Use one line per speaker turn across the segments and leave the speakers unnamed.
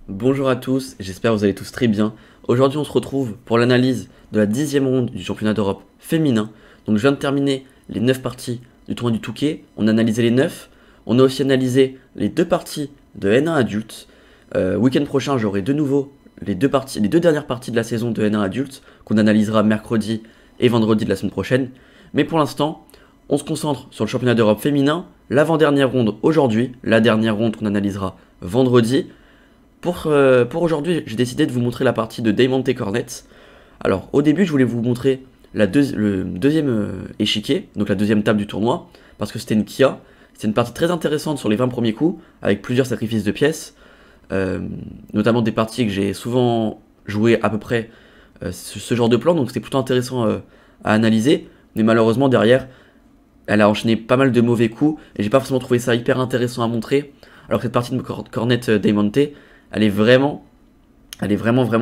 Bonjour à tous, j'espère que vous allez tous très bien. Aujourd'hui on se retrouve pour l'analyse de la 10e ronde du championnat d'Europe féminin. Donc je viens de terminer les 9 parties du tournoi du Touquet, on a analysé les 9. On a aussi analysé les 2 parties de N1 adulte. Week-end prochain j'aurai de nouveau les deux dernières parties de la saison de N1 adulte qu'on analysera mercredi et vendredi de la semaine prochaine. Mais pour l'instant, on se concentre sur le championnat d'Europe féminin, l'avant-dernière ronde aujourd'hui, la dernière ronde qu'on analysera vendredi. Pour aujourd'hui, j'ai décidé de vous montrer la partie de Diamante Cornet. Alors, au début, je voulais vous montrer le deuxième échiquier, donc la deuxième table du tournoi, parce que c'était une Kia. C'est une partie très intéressante sur les 20 premiers coups, avec plusieurs sacrifices de pièces, notamment des parties que j'ai souvent joué à peu près ce genre de plan, donc c'était plutôt intéressant à analyser. Mais malheureusement, derrière, elle a enchaîné pas mal de mauvais coups, et j'ai pas forcément trouvé ça hyper intéressant à montrer. Alors que cette partie de Cornet Diamante, elle est vraiment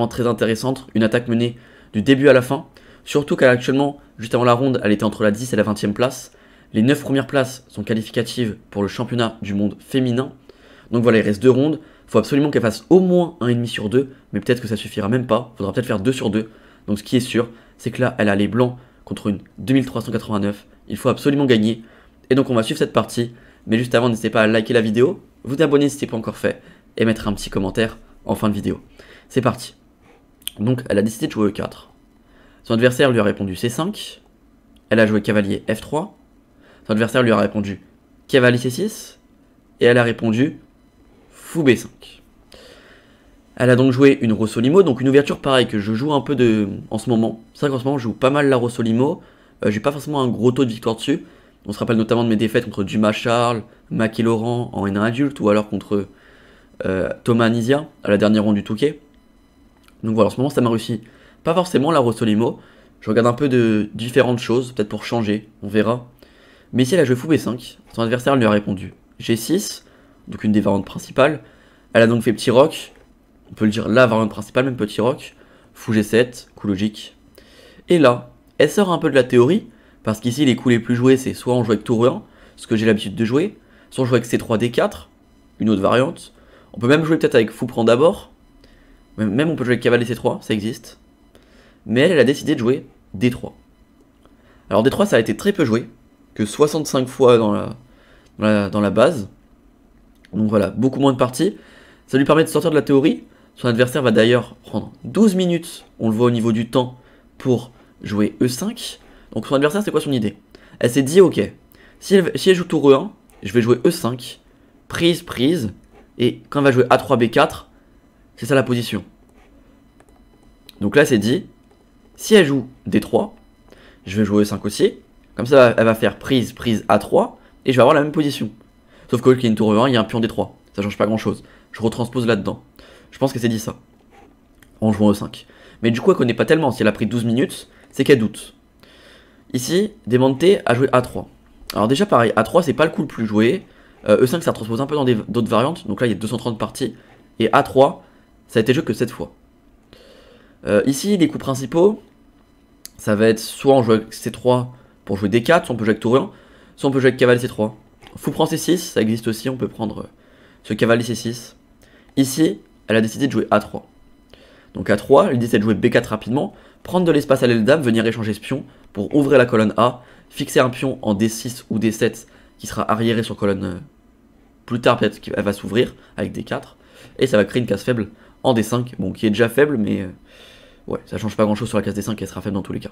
très intéressante. Une attaque menée du début à la fin. Surtout qu'elle actuellement, juste avant la ronde, elle était entre la 10 et la 20e place. Les 9 premières places sont qualificatives pour le championnat du monde féminin. Donc voilà, il reste 2 rondes. Il faut absolument qu'elle fasse au moins 1,5 sur 2. Mais peut-être que ça suffira même pas. Il faudra peut-être faire 2 sur 2. Donc ce qui est sûr, c'est que là, elle a les blancs contre une 2389. Il faut absolument gagner. Et donc on va suivre cette partie. Mais juste avant, n'hésitez pas à liker la vidéo, vous abonner si ce n'est pas encore fait, et mettre un petit commentaire en fin de vidéo. C'est parti. Donc elle a décidé de jouer E4. Son adversaire lui a répondu C5. Elle a joué cavalier F3. Son adversaire lui a répondu cavalier C6. Et elle a répondu fou B5. Elle a donc joué une Rossolimo, donc une ouverture pareille que je joue un peu en ce moment. C'est vrai qu'en ce moment je joue pas mal la Rossolimo. J'ai pas forcément un gros taux de victoire dessus. On se rappelle notamment de mes défaites contre Dumas Charles, Mac et Laurent en N1 adulte, ou alors contre Thomas Anisia à la dernière ronde du Touquet. Donc voilà, en ce moment ça m'a réussi. Pas forcément la Rossolimo. Je regarde un peu de différentes choses, peut-être pour changer, on verra. Mais ici elle a joué fou B5. Son adversaire lui a répondu G6, donc une des variantes principales. Elle a donc fait petit roc, on peut le dire la variante principale, même petit roc. Fou G7, coup logique. Et là, elle sort un peu de la théorie, parce qu'ici les coups les plus joués c'est soit on joue avec tour E1, ce que j'ai l'habitude de jouer, soit on joue avec C3 D4, une autre variante. On peut même jouer peut-être avec fou prend d'abord, même on peut jouer avec cavalier C3, ça existe. Mais elle a décidé de jouer D3. Alors D3 ça a été très peu joué, que 65 fois dans la base. Donc voilà, beaucoup moins de parties. Ça lui permet de sortir de la théorie. Son adversaire va d'ailleurs prendre 12 minutes, on le voit au niveau du temps, pour jouer E5. Donc son adversaire, c'est quoi son idée? Elle s'est dit, ok, si elle joue tour E1, je vais jouer E5, prise, et quand elle va jouer A3, B4, c'est ça la position. Donc là, elle s'est dit, si elle joue D3, je vais jouer E5 aussi, comme ça, elle va faire prise, A3, et je vais avoir la même position. Sauf que qu'il y a une tour E1, il y a un pion D3, ça change pas grand chose. Je retranspose là-dedans. Je pense qu'elle s'est dit ça, en jouant E5. Mais du coup, elle connaît pas tellement, si elle a pris 12 minutes, c'est qu'elle doute. Ici, Diamante a joué A3. Alors déjà pareil, A3 c'est pas le coup le plus joué. E5 ça transpose un peu dans d'autres variantes, donc là il y a 230 parties. Et A3, ça a été joué que 7 fois. Ici, les coups principaux, ça va être soit on joue avec C3 pour jouer D4, soit on peut jouer avec tour 1, soit on peut jouer avec cavalier C3. Fou prend C6, ça existe aussi, on peut prendre ce cavalier C6. Ici, elle a décidé de jouer A3. Donc A3, l'idée c'est de jouer B4 rapidement, prendre de l'espace à l'aile dame, venir échanger ce pion pour ouvrir la colonne A, fixer un pion en D6 ou D7 qui sera arriéré sur colonne plus tard, peut-être qu'elle va s'ouvrir avec D4, et ça va créer une case faible en D5, bon qui est déjà faible, mais ouais, ça change pas grand chose sur la case D5, elle sera faible dans tous les cas.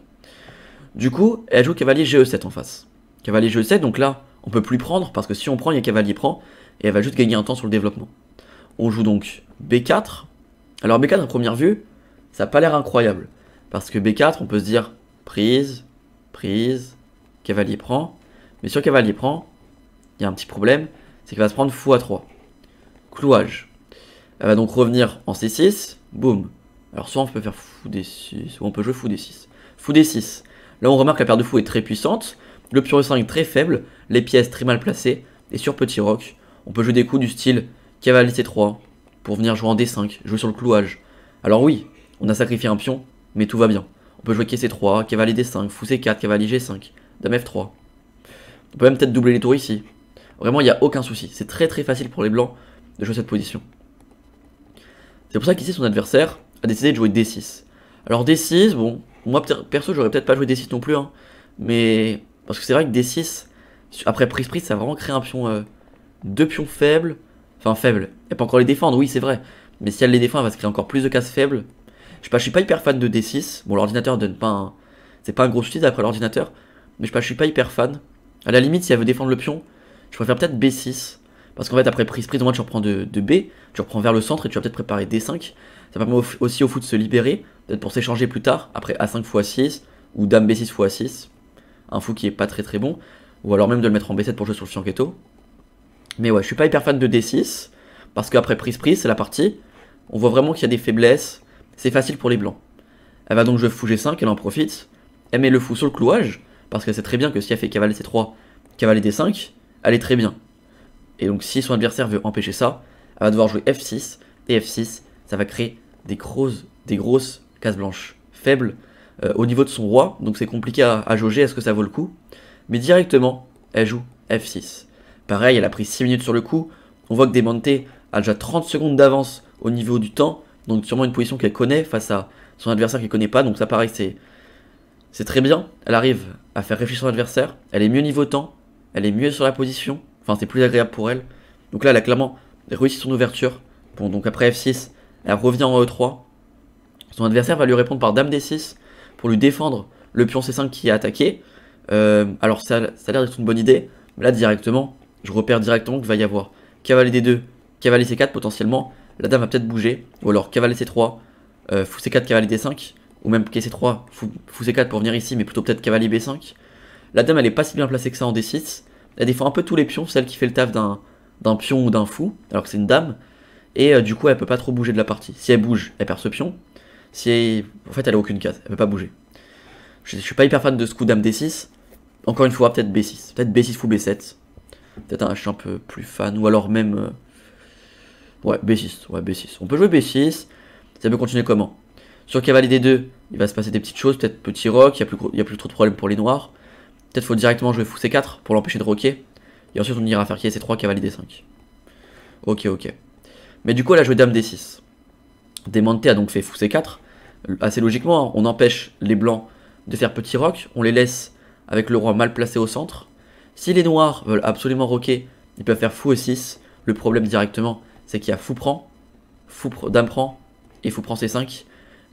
Du coup, elle joue cavalier GE7 en face. Cavalier GE7, donc là, on peut plus prendre, parce que si on prend, il y a cavalier prend, et elle va juste gagner un temps sur le développement. On joue donc B4. Alors B4 à première vue, ça n'a pas l'air incroyable. Parce que B4, on peut se dire prise, cavalier prend. Mais sur cavalier prend, il y a un petit problème, c'est qu'elle va se prendre fou A3. Clouage. Elle va donc revenir en C6, boum. Alors soit on peut faire fou D6, ou on peut jouer fou D6. Fou D6. Là on remarque que la paire de fou est très puissante, le pion E5 très faible, les pièces très mal placées, et sur petit roc, on peut jouer des coups du style cavalier C3, pour venir jouer en D5, jouer sur le clouage. Alors oui, on a sacrifié un pion, mais tout va bien. On peut jouer quai C3, cavalier D5, fou C4, cavalier G5, dame F3. On peut même peut-être doubler les tours ici. Vraiment, il n'y a aucun souci. C'est très facile pour les blancs de jouer cette position. C'est pour ça qu'ici son adversaire a décidé de jouer D6. Alors D6, bon, moi perso j'aurais peut-être pas joué D6 non plus, hein, mais parce que c'est vrai que D6, après prise ça va vraiment créer un pion, deux pions faibles, enfin faibles, elle peut encore les défendre, oui c'est vrai, mais si elle les défend elle va se créer encore plus de cases faibles. Je sais pas, je suis pas hyper fan de D6, bon l'ordinateur donne pas un... C'est pas un gros souci d'après l'ordinateur, mais je sais pas, je suis pas hyper fan. À la limite si elle veut défendre le pion, je préfère peut-être B6. Parce qu'en fait, après prise, au moins tu reprends de B, tu reprends vers le centre et tu vas peut-être préparer D5. Ça permet aussi au fou de se libérer, peut-être pour s'échanger plus tard, après A5 x 6 ou Dame B6 x 6. Un fou qui est pas très bon, ou alors même de le mettre en B7 pour jouer sur le fianchetto. Mais ouais, je suis pas hyper fan de D6, parce qu'après prise, c'est la partie. On voit vraiment qu'il y a des faiblesses, c'est facile pour les blancs. Elle va donc jouer fou G5, elle en profite. Elle met le fou sur le clouage, parce qu'elle sait très bien que si elle fait cavalier C3, cavalier D5, elle est très bien. Et donc si son adversaire veut empêcher ça, elle va devoir jouer F6, et F6, ça va créer des grosses cases blanches faibles au niveau de son roi, donc c'est compliqué à jauger, est-ce que ça vaut le coup? Mais directement, elle joue F6. Pareil, elle a pris 6 minutes sur le coup, on voit que Demonte a déjà 30 secondes d'avance au niveau du temps, donc sûrement une position qu'elle connaît face à son adversaire qu'elle connaît pas, donc ça pareil c'est très bien, elle arrive à faire réfléchir son adversaire, elle est mieux niveau temps, elle est mieux sur la position, enfin c'est plus agréable pour elle. Donc là elle a clairement réussi son ouverture. Bon donc après F6, elle revient en E3. Son adversaire va lui répondre par Dame D6 pour lui défendre le pion C5 qui est attaqué. Alors ça a l'air d'être une bonne idée, mais là directement, je repère directement qu'il va y avoir cavalier D2, cavalier C4 potentiellement. La dame va peut-être bouger, ou alors cavalier C3, fou C4, cavalier D5, ou même quai C3, fou C4 pour venir ici, mais plutôt peut-être cavalier B5. La dame elle est pas si bien placée que ça en D6. Elle défend un peu tous les pions, celle qui fait le taf d'un pion ou d'un fou, alors que c'est une dame. Et du coup, elle peut pas trop bouger de la partie. Si elle bouge, elle perd ce pion. En fait, elle a aucune case, elle peut pas bouger. Je suis pas hyper fan de ce coup dame D6. Encore une fois, peut-être B6. Peut-être B6 fou B7. Peut-être je suis un peu plus fan. Ou alors même... Ouais, B6. Ouais, B6. On peut jouer B6. Ça peut continuer comment? Sur cavalier D2, il va se passer des petites choses. Peut-être petit rock, il y a plus trop de problèmes pour les noirs. Peut-être faut directement jouer fou C4 pour l'empêcher de roquer. Et ensuite on ira faire quai C3, cavalier D5. Ok. Mais du coup elle a joué dame D6. Demonte a donc fait fou C4. Assez logiquement, on empêche les blancs de faire petit rock. On les laisse avec le roi mal placé au centre. Si les noirs veulent absolument roquer, ils peuvent faire fou E6. Le problème directement, c'est qu'il y a fou prend, dame prend et fou prend C5.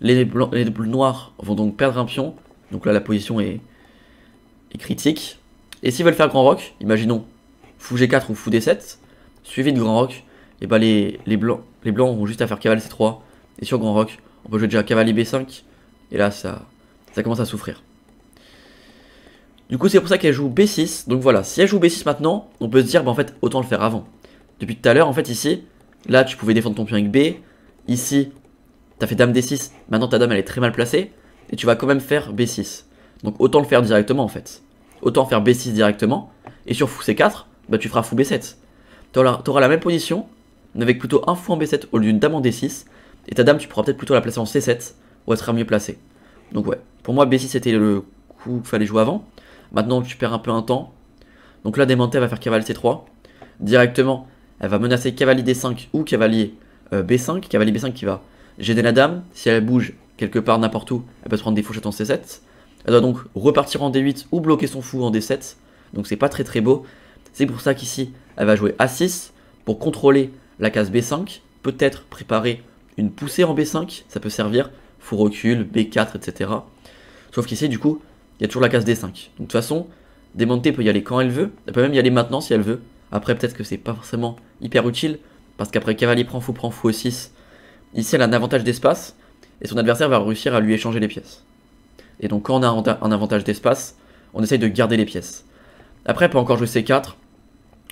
Les noirs vont donc perdre un pion. Donc là la position est critique. Et s'ils veulent faire grand rock, imaginons fou G4 ou fou D7, suivi de grand rock, et bah les blancs vont juste à faire cavalier C3. Et sur grand rock, on peut jouer déjà cavalier B5. Et là, ça commence à souffrir. Du coup, c'est pour ça qu'elle joue B6. Donc voilà, si elle joue B6 maintenant, on peut se dire, bah en fait, autant le faire avant. Depuis tout à l'heure, en fait, ici, là, tu pouvais défendre ton pion avec B. Ici, t'as fait dame D6. Maintenant, ta dame, elle est très mal placée. Et tu vas quand même faire B6. Donc autant le faire directement, en fait. Autant faire B6 directement. Et sur fou C4, bah tu feras fou B7. T'auras la même position, mais avec plutôt un fou en B7 au lieu d'une dame en D6. Et ta dame, tu pourras peut-être plutôt la placer en C7, où elle sera mieux placée. Donc ouais, pour moi B6 c'était le coup qu'il fallait jouer avant. Maintenant tu perds un peu un temps. Donc là Demonte va faire cavalier C3. Directement, elle va menacer cavalier D5 ou cavalier B5. Cavalier B5 qui va gêner la dame. Si elle bouge quelque part n'importe où, elle peut se prendre des fouchettes en C7. Elle doit donc repartir en D8 ou bloquer son fou en D7. Donc c'est pas très beau. C'est pour ça qu'ici, elle va jouer A6 pour contrôler la case B5. Peut-être préparer une poussée en B5, ça peut servir. Fou recul, B4, etc. Sauf qu'ici, du coup, il y a toujours la case D5. Donc de toute façon, Demonte peut y aller quand elle veut. Elle peut même y aller maintenant si elle veut. Après, peut-être que c'est pas forcément hyper utile. Parce qu'après cavalier prend fou E6. Ici, elle a un avantage d'espace. Et son adversaire va réussir à lui échanger les pièces. Et donc quand on a un avantage d'espace, on essaye de garder les pièces. Après, elle peut encore jouer C4.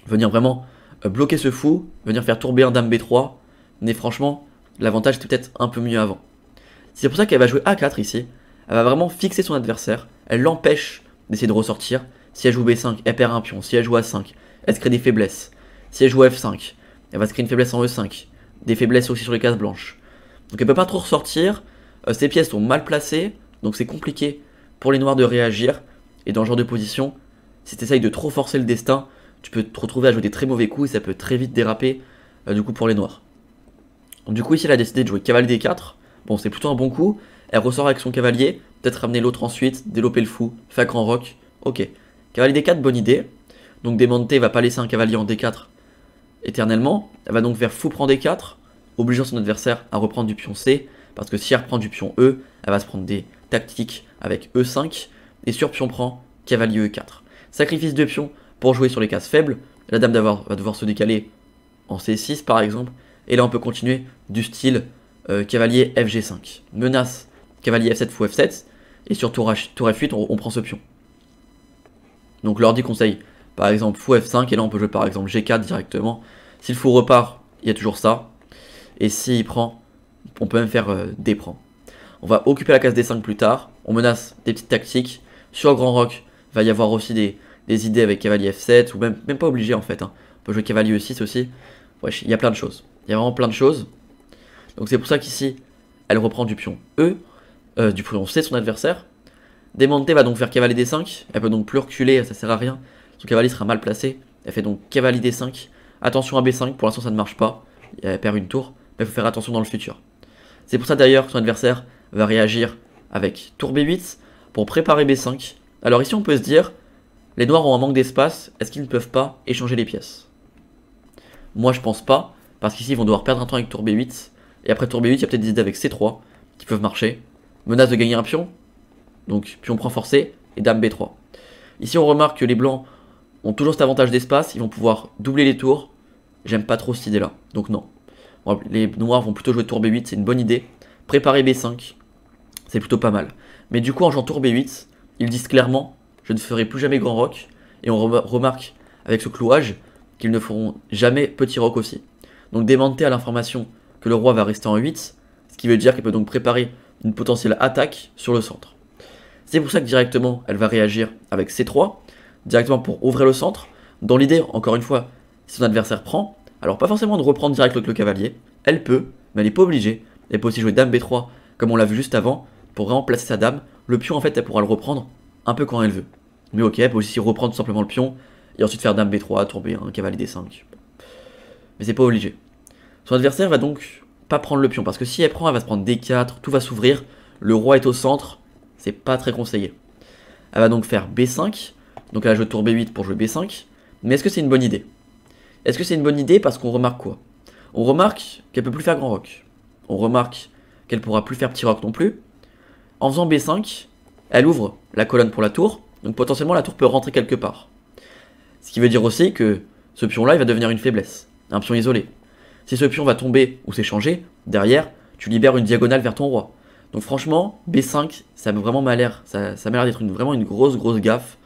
Venir vraiment bloquer ce fou. Venir faire tourber un dame B3. Mais franchement, l'avantage était peut-être un peu mieux avant. C'est pour ça qu'elle va jouer A4 ici. Elle va vraiment fixer son adversaire. Elle l'empêche d'essayer de ressortir. Si elle joue B5, elle perd un pion. Si elle joue A5, elle se crée des faiblesses. Si elle joue F5, elle va se créer une faiblesse en E5. Des faiblesses aussi sur les cases blanches. Donc elle peut pas trop ressortir. Ses pièces sont mal placées. Donc c'est compliqué pour les noirs de réagir. Et dans ce genre de position, si tu essayes de trop forcer le destin, tu peux te retrouver à jouer des très mauvais coups et ça peut très vite déraper du coup pour les noirs. Donc, du coup, ici, elle a décidé de jouer cavalier D4. Bon, c'est plutôt un bon coup. Elle ressort avec son cavalier, peut-être ramener l'autre ensuite, développer le fou, faire grand roc. Ok. Cavalier D4, bonne idée. Donc Demonte va pas laisser un cavalier en D4 éternellement. Elle va donc faire fou prend D4, obligeant son adversaire à reprendre du pion C. Parce que si elle reprend du pion E, elle va se prendre des tactiques avec E5. Et sur pion prend, cavalier E4. Sacrifice de pion pour jouer sur les cases faibles. La dame va devoir se décaler en C6 par exemple. Et là on peut continuer du style cavalier FG5. Menace, cavalier F7, fou F7. Et sur tour F8, on prend ce pion. Donc l'ordi conseille par exemple fou F5. Et là on peut jouer par exemple G4 directement. Si le fou repart, il y a toujours ça. Et s'il prend, on peut même faire D prend. On va occuper la case D5 plus tard. On menace des petites tactiques. Sur grand roc, il va y avoir aussi des idées avec cavalier F7. Ou même pas obligé en fait. On peut jouer cavalier E6 aussi. Wesh, il y a plein de choses. Il y a vraiment plein de choses. Donc c'est pour ça qu'ici, elle reprend du pion E. Du pion C de son adversaire. Demonte va donc faire cavalier D5. Elle peut donc plus reculer, ça sert à rien. Son cavalier sera mal placé. Elle fait donc cavalier D5. Attention à B5, pour l'instant ça ne marche pas. Elle perd une tour, mais il faut faire attention dans le futur. C'est pour ça d'ailleurs que son adversaire va réagir avec tour B8 pour préparer B5. Alors ici on peut se dire, les noirs ont un manque d'espace, est-ce qu'ils ne peuvent pas échanger les pièces? Moi je pense pas, parce qu'ici ils vont devoir perdre un temps avec tour B8. Et après tour B8, il y a peut-être des idées avec C3 qui peuvent marcher. Menace de gagner un pion, donc pion prend forcé, et dame B3. Ici on remarque que les blancs ont toujours cet avantage d'espace, ils vont pouvoir doubler les tours. J'aime pas trop cette idée là, donc non. Bon, les noirs vont plutôt jouer tour B8, c'est une bonne idée. Préparer B5, c'est plutôt pas mal. Mais du coup en jouant tour B8, ils disent clairement, je ne ferai plus jamais grand roc. Et on remarque avec ce clouage qu'ils ne feront jamais petit roc aussi. Donc Demonte a l'information que le roi va rester en 8, ce qui veut dire qu'elle peut donc préparer une potentielle attaque sur le centre. C'est pour ça que directement elle va réagir avec C3, directement pour ouvrir le centre. Dans l'idée, encore une fois, si son adversaire prend, alors pas forcément de reprendre direct le cavalier, elle peut, mais elle n'est pas obligée. Elle peut aussi jouer dame B3, comme on l'a vu juste avant, pour vraiment placer sa dame. Le pion en fait elle pourra le reprendre un peu quand elle veut. Mais ok, elle peut aussi reprendre tout simplement le pion, et ensuite faire dame B3, tour B1, cavalier D5. Mais c'est pas obligé. Son adversaire va donc pas prendre le pion, parce que si elle prend, elle va se prendre D4, tout va s'ouvrir, le roi est au centre, c'est pas très conseillé. Elle va donc faire B5, donc elle va jouer tour B8 pour jouer B5, mais est-ce que c'est une bonne idée? Est-ce que c'est une bonne idée parce qu'on remarque quoi? On remarque qu'elle peut plus faire grand roc. On remarque qu'elle pourra plus faire petit roc non plus. En faisant B5, elle ouvre la colonne pour la tour, donc potentiellement la tour peut rentrer quelque part. Ce qui veut dire aussi que ce pion-là, il va devenir une faiblesse, un pion isolé. Si ce pion va tomber ou s'échanger, derrière, tu libères une diagonale vers ton roi. Donc franchement, B5, ça m'a vraiment l'air, ça m'a l'air d'être vraiment une grosse gaffe.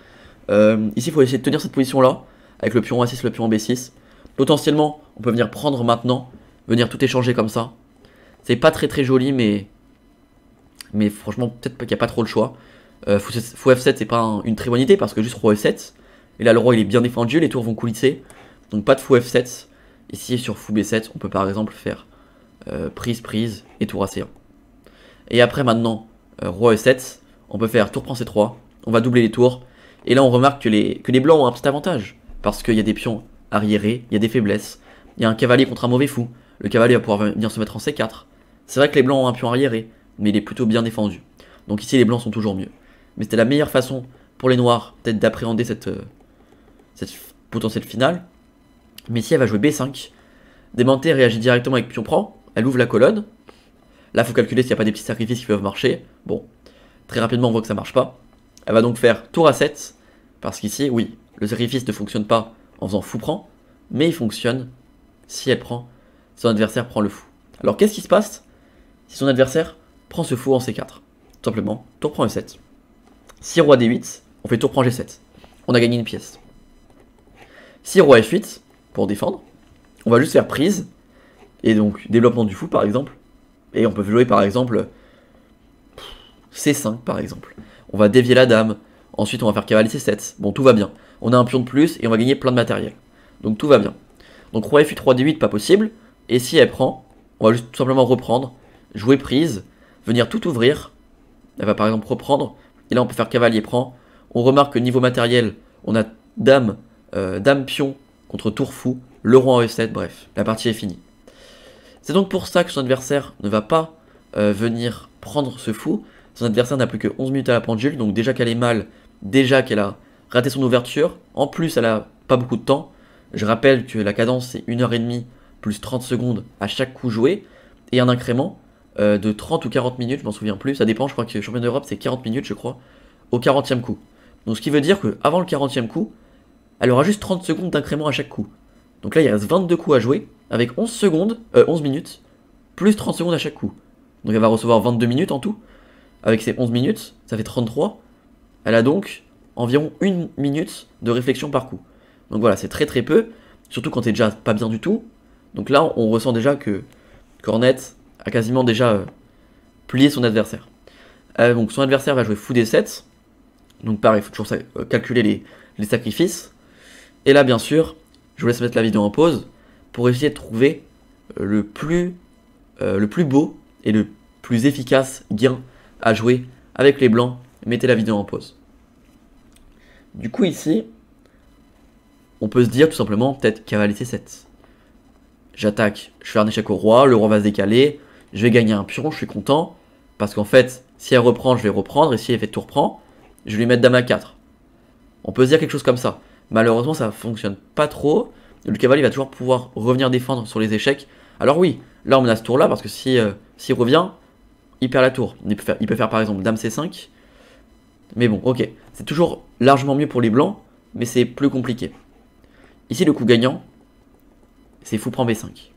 Ici, il faut essayer de tenir cette position-là, avec le pion A6, le pion B6. Potentiellement, on peut venir prendre maintenant, venir tout échanger comme ça. C'est pas très joli, mais franchement, peut-être qu'il n'y a pas trop le choix. Fou F7, c'est pas une très bonne idée, parce que juste roi F7. Et là, le roi, il est bien défendu, les tours vont coulisser. Donc pas de fou F7. Ici, sur fou B7, on peut par exemple faire prise, et tour AC1. Et après, maintenant, roi E7, on peut faire tour prend C3. On va doubler les tours. Et là, on remarque que les blancs ont un petit avantage. Parce qu'il y a des pions arriérés, il y a des faiblesses. Il y a un cavalier contre un mauvais fou. Le cavalier va pouvoir venir se mettre en C4. C'est vrai que les blancs ont un pion arriéré, mais il est plutôt bien défendu. Donc ici, les blancs sont toujours mieux. Mais c'était la meilleure façon pour les noirs, peut-être d'appréhender cette potentielle finale. Mais ici, elle va jouer B5. Demonte réagit directement avec pion prend. Elle ouvre la colonne. Là, il faut calculer s'il n'y a pas des petits sacrifices qui peuvent marcher. Bon, très rapidement, on voit que ça marche pas. Elle va donc faire tour A7. Parce qu'ici, oui, le sacrifice ne fonctionne pas en faisant fou prend. Mais il fonctionne si elle prend, son adversaire prend le fou. Alors, qu'est-ce qui se passe si son adversaire prend ce fou en C4? Tout simplement, tour prend E7. Si roi D8, on fait tour prend G7. On a gagné une pièce. Si roi F8, pour défendre, on va juste faire prise. Et donc, développement du fou, par exemple. Et on peut jouer, par exemple, C5, par exemple. On va dévier la dame. Ensuite, on va faire cavalier C7. Bon, tout va bien. On a un pion de plus et on va gagner plein de matériel. Donc, tout va bien. Donc, roi F8, roi D8, pas possible. Et si elle prend, on va juste tout simplement reprendre, jouer prise, venir tout ouvrir. Elle va par exemple reprendre. Et là, on peut faire cavalier prend. On remarque que niveau matériel, on a dame pion contre tour fou, le roi en E7, bref, la partie est finie. C'est donc pour ça que son adversaire ne va pas venir prendre ce fou. Son adversaire n'a plus que 11 minutes à la pendule, donc déjà qu'elle est mal, déjà qu'elle a raté son ouverture, en plus elle a pas beaucoup de temps. Je rappelle que la cadence c'est 1h30 plus 30 secondes à chaque coup joué, et un incrément de 30 ou 40 minutes, je m'en souviens plus, ça dépend, je crois que le champion d'Europe c'est 40 minutes je crois, au 40e coup. Donc ce qui veut dire qu'avant le 40e coup, elle aura juste 30 secondes d'incrément à chaque coup. Donc là il reste 22 coups à jouer, avec 11 minutes, plus 30 secondes à chaque coup. Donc elle va recevoir 22 minutes en tout. Avec ses 11 minutes, ça fait 33. Elle a donc environ 1 minute de réflexion par coup. Donc voilà, c'est très très peu, surtout quand t'es déjà pas bien du tout. Donc là, on ressent déjà que Cornet a quasiment déjà plié son adversaire. Donc son adversaire va jouer fou D7. Donc pareil, il faut toujours calculer les sacrifices. Et là, bien sûr, je vous laisse mettre la vidéo en pause pour essayer de trouver le plus beau et le plus efficace gain à jouer avec les blancs. Mettez la vidéo en pause. Du coup ici, on peut se dire tout simplement peut-être cavalier C7. J'attaque, je fais un échec au roi, le roi va se décaler, je vais gagner un pion, je suis content. Parce qu'en fait, si elle reprend, je vais reprendre, et si elle fait tour prend, je vais lui mettre dame à 4. On peut se dire quelque chose comme ça. Malheureusement, ça fonctionne pas trop. Le cavalier va toujours pouvoir revenir défendre sur les échecs. Alors oui, là on menace tour là, parce que s'il revient, il perd la tour. Il peut faire par exemple dame C5. Mais bon, ok. C'est toujours largement mieux pour les blancs, mais c'est plus compliqué. Ici, le coup gagnant, c'est fou prend B5.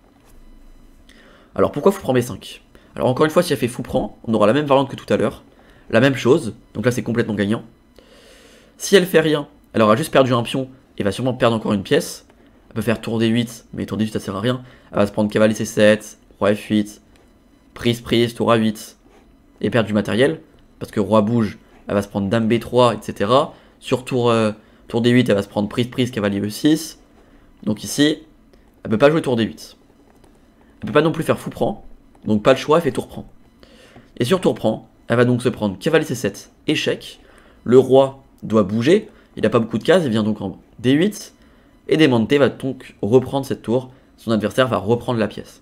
Alors pourquoi fou prend B5? Alors encore une fois, si elle fait fou prend, on aura la même variante que tout à l'heure. La même chose, donc là c'est complètement gagnant. Si elle fait rien, elle aura juste perdu un pion et va sûrement perdre encore une pièce. Elle peut faire tour D8, mais tour D8 ça sert à rien. Elle va se prendre cavalier C7, roi F8, prise, tour A8, et perdre du matériel. Parce que roi bouge, elle va se prendre dame B3, etc. Sur tour D8, elle va se prendre prise, cavalier E6. Donc ici, elle peut pas jouer tour D8. Elle peut pas non plus faire fou prend, donc pas le choix, elle fait tour prend. Et sur tour prend, elle va donc se prendre cavalier C7, échec. Le roi doit bouger, il n'a pas beaucoup de cases, il vient donc en D8. Et Demonte va donc reprendre cette tour, son adversaire va reprendre la pièce.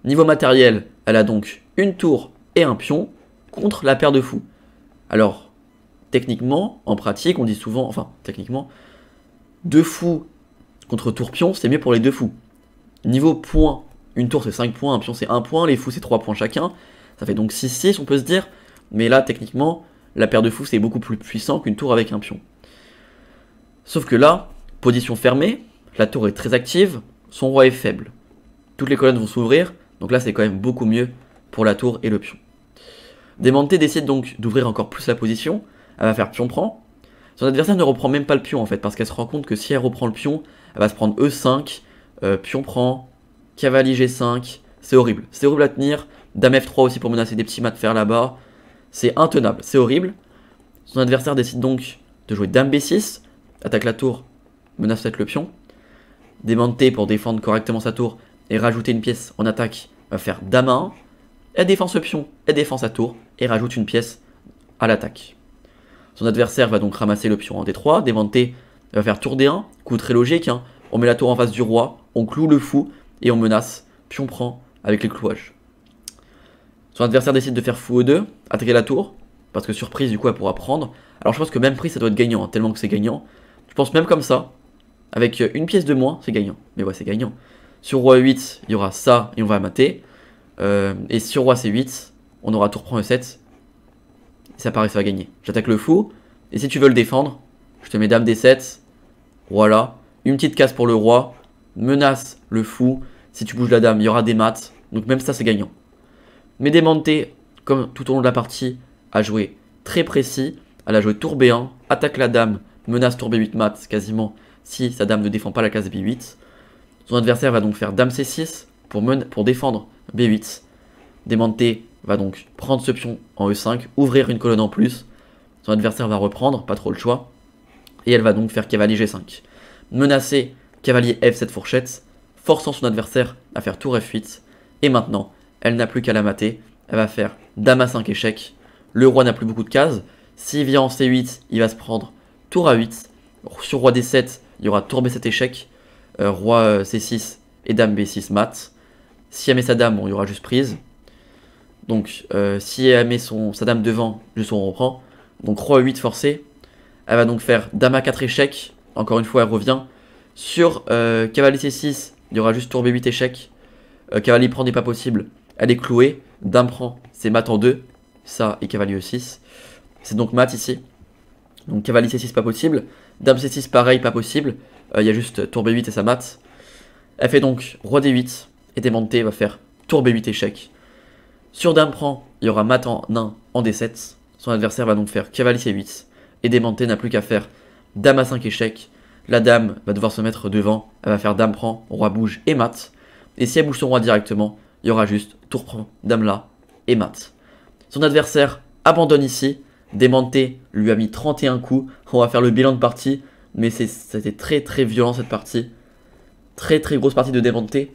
Niveau matériel, elle a donc une tour et un pion contre la paire de fous. Alors, techniquement, en pratique, on dit souvent, enfin, techniquement, 2 fous contre tour pion, c'est mieux pour les 2 fous. Niveau points, une tour c'est 5 points, un pion c'est 1 point, les fous c'est 3 points chacun. Ça fait donc 6-6 on peut se dire. Mais là techniquement, la paire de fous c'est beaucoup plus puissant qu'une tour avec un pion. Sauf que là, position fermée, la tour est très active, son roi est faible. Toutes les colonnes vont s'ouvrir, donc là c'est quand même beaucoup mieux pour la tour et le pion. Demonte décide donc d'ouvrir encore plus la position, elle va faire pion prend. Son adversaire ne reprend même pas le pion en fait, parce qu'elle se rend compte que si elle reprend le pion, elle va se prendre E5, pion prend, cavalier G5, c'est horrible à tenir. Dame F3 aussi pour menacer des petits mats de fer là-bas, c'est intenable, c'est horrible. Son adversaire décide donc de jouer dame B6, attaque la tour, menace peut-être le pion. Demonte pour défendre correctement sa tour et rajouter une pièce en attaque, va faire dame A1. Elle défend ce pion, elle défend sa tour et rajoute une pièce à l'attaque. Son adversaire va donc ramasser le pion en D3, Demonte va faire tour D1, coup très logique, hein. On met la tour en face du roi, on cloue le fou et on menace, pion prend avec les clouages. Son adversaire décide de faire fou E2, attaquer la tour, parce que surprise du coup elle pourra prendre. Alors je pense que même prise ça doit être gagnant, hein, tellement que c'est gagnant. Je pense même comme ça, avec une pièce de moins, c'est gagnant. Mais ouais c'est gagnant. Sur roi E8, il y aura ça et on va mater. Et sur roi C8, on aura tour prend E7. Ça paraît ça va gagner. J'attaque le fou, et si tu veux le défendre, je te mets dame D7, voilà. Une petite case pour le roi, menace le fou, si tu bouges la dame, il y aura des maths, donc même ça c'est gagnant. Mais Demonte, comme tout au long de la partie, a joué très précis, elle a joué tour B1, attaque la dame, menace tour B8 mat quasiment, si sa dame ne défend pas la case B8. Son adversaire va donc faire dame C6 pour défendre B8. Demonte va donc prendre ce pion en E5, ouvrir une colonne en plus. Son adversaire va reprendre, pas trop le choix. Et elle va donc faire cavalier G5. Menacer cavalier F7 fourchette, forçant son adversaire à faire tour F8. Et maintenant, elle n'a plus qu'à la mater. Elle va faire dame A5 échec. Le roi n'a plus beaucoup de cases. S'il vient en C8, il va se prendre tour A8. Sur roi D7, il y aura tour B7 échec. Roi C6 et dame B6 mat. Si elle met sa dame, bon, il y aura juste prise. Donc, si elle met sa dame devant, juste on reprend. Donc, roi 8 forcé. Elle va donc faire dame à 4 échecs. Encore une fois, elle revient. Sur cavalier C6, il y aura juste tour B8 échec. Cavalier prend n'est pas possible. Elle est clouée. Dame prend, c'est mat en 2. Ça et cavalier E6. C'est donc mat ici. Donc cavalier C6 pas possible. Dame C6 pareil, pas possible. Il y a juste tour B8 et ça mat. Elle fait donc roi D8. Et démonté va faire tour B8 échec. Sur dame prend, il y aura mat en 1 en D7. Son adversaire va donc faire cavalier C8. Et démonté n'a plus qu'à faire dame à 5 échec. La dame va devoir se mettre devant. Elle va faire dame prend, roi bouge et mat. Et si elle bouge son roi directement, il y aura juste tour prend, dame là et mat. Son adversaire abandonne ici. Démonté lui a mis 31 coups. On va faire le bilan de partie. Mais c'était très très violent cette partie. Très très grosse partie de démonté.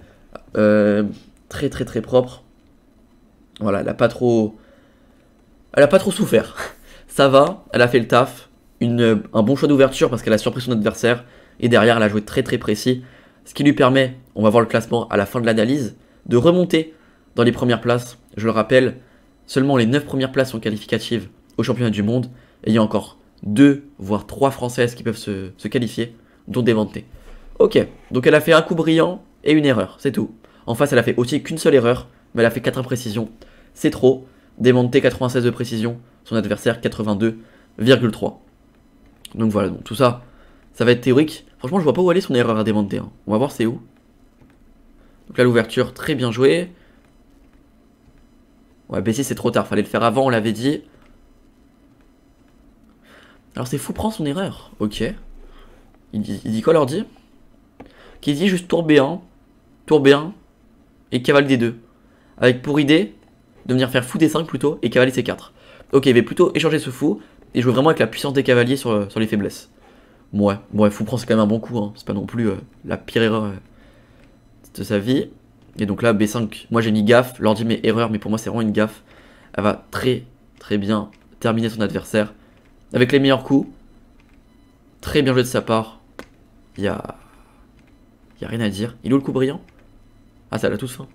Très très très propre. Voilà, elle a pas trop souffert. Ça va, elle a fait le taf. Un bon choix d'ouverture parce qu'elle a surpris son adversaire. Et derrière, elle a joué très très précis. Ce qui lui permet, on va voir le classement à la fin de l'analyse, de remonter dans les premières places. Je le rappelle, seulement les 9 premières places sont qualificatives au championnat du monde. Et il y a encore 2 voire 3 françaises qui peuvent se qualifier, dont Démonté. Ok, donc elle a fait un coup brillant et une erreur, c'est tout. En face, elle a fait aussi qu'une seule erreur, mais elle a fait 4 imprécisions. C'est trop. Démonté 96 de précision, son adversaire 82,3. Donc voilà, donc tout ça, ça va être théorique. Franchement, je vois pas où aller son erreur à Démonté. Hein. On va voir c'est où. Donc là, l'ouverture, très bien joué. Ouais, B6 c'est trop tard, fallait le faire avant, on l'avait dit. Alors c'est fou, prend son erreur. Ok. Il dit quoi l'ordi? Qui dit juste tour B1, et cavalier D2. Avec pour idée de venir faire fou D5 plutôt, et cavalier C4. Ok, il va plutôt échanger ce fou, et jouer vraiment avec la puissance des cavaliers sur les faiblesses. Ouais, bon, fou prend c'est quand même un bon coup, hein. C'est pas non plus la pire erreur de sa vie. Et donc là, B5, moi j'ai mis gaffe, l'ordi met erreur, mais pour moi c'est vraiment une gaffe. Elle va très très bien terminer son adversaire avec les meilleurs coups. Très bien joué de sa part. Il y a rien à dire. Il est où le coup brillant? Ah, ça l'a tous fin.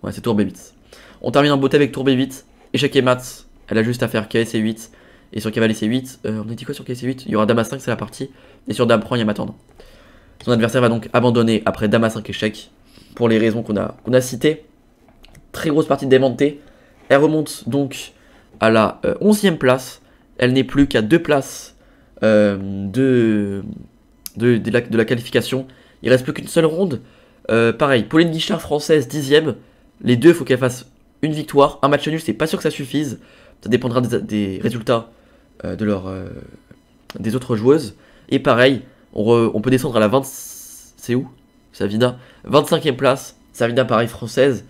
Ouais, c'est tour B8. On termine en beauté avec tour B8. Échec et mat. Elle a juste à faire cavalier C8. Et sur cavalier C8, on a dit quoi sur cavalier C8? Il y aura dame A5, c'est la partie. Et sur dame prend, il y a mat en 1. Son adversaire va donc abandonner après dame A5 échec. Pour les raisons qu'on a citées. Très grosse partie de démontée. Elle remonte donc à la 11e place. Elle n'est plus qu'à 2 places de la qualification. Il reste plus qu'une seule ronde. Pareil, Pauline Guichard française 10e. Les deux, il faut qu'elle fasse une victoire. Un match nul, c'est pas sûr que ça suffise. Ça dépendra des résultats des autres joueuses. Et pareil, on peut descendre à la 20. C'est où Savina 25e place. Savina, pareil, française.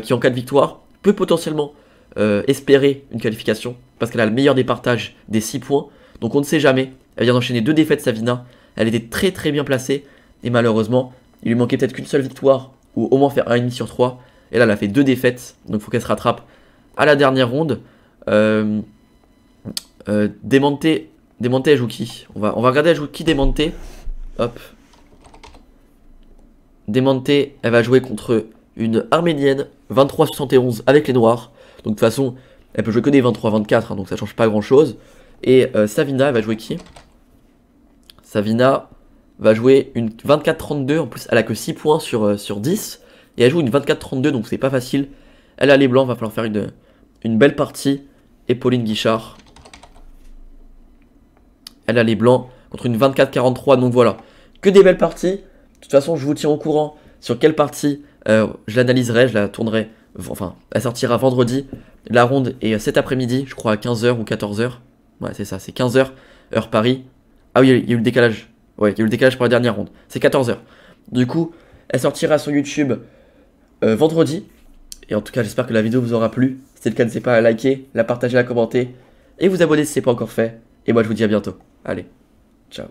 Qui en cas de victoire peut potentiellement espérer une qualification. Parce qu'elle a le meilleur des partages des 6 points. Donc on ne sait jamais. Elle vient d'enchaîner 2 défaites, Savina. Elle était très très bien placée. Et malheureusement, il lui manquait peut-être qu'une seule victoire. Ou au moins faire 1,5 sur 3. Et là, elle a fait 2 défaites. Donc il faut qu'elle se rattrape à la dernière ronde. Démonté, elle joue qui? On va regarder, elle joue qui Démonté. Hop. Démonté, elle va jouer contre une arménienne. 23-71 avec les noirs. Donc de toute façon, elle peut jouer que des 23-24. Hein, donc ça change pas grand chose. Et Savina, elle va jouer qui? Savina va jouer une 24-32. En plus, elle a que 6 points sur 10. Et elle joue une 24-32, donc c'est pas facile. Elle a les blancs, va falloir faire une belle partie. Et Pauline Guichard, elle a les blancs contre une 24-43. Donc voilà, que des belles parties. De toute façon, je vous tiens au courant sur quelle partie je l'analyserai, je la tournerai. Enfin, elle sortira vendredi. La ronde est cet après-midi, je crois à 15h ou 14h. Ouais, c'est ça, c'est 15h, heure Paris. Ah oui, il y a eu le décalage. Ouais, il y a eu le décalage pour la dernière ronde. C'est 14h. Du coup, elle sortira sur YouTube vendredi. Et en tout cas, j'espère que la vidéo vous aura plu. Si c'est le cas, n'hésitez pas à liker, la partager, la commenter. Et vous abonner si ce n'est pas encore fait. Et moi, je vous dis à bientôt. Allez, ciao.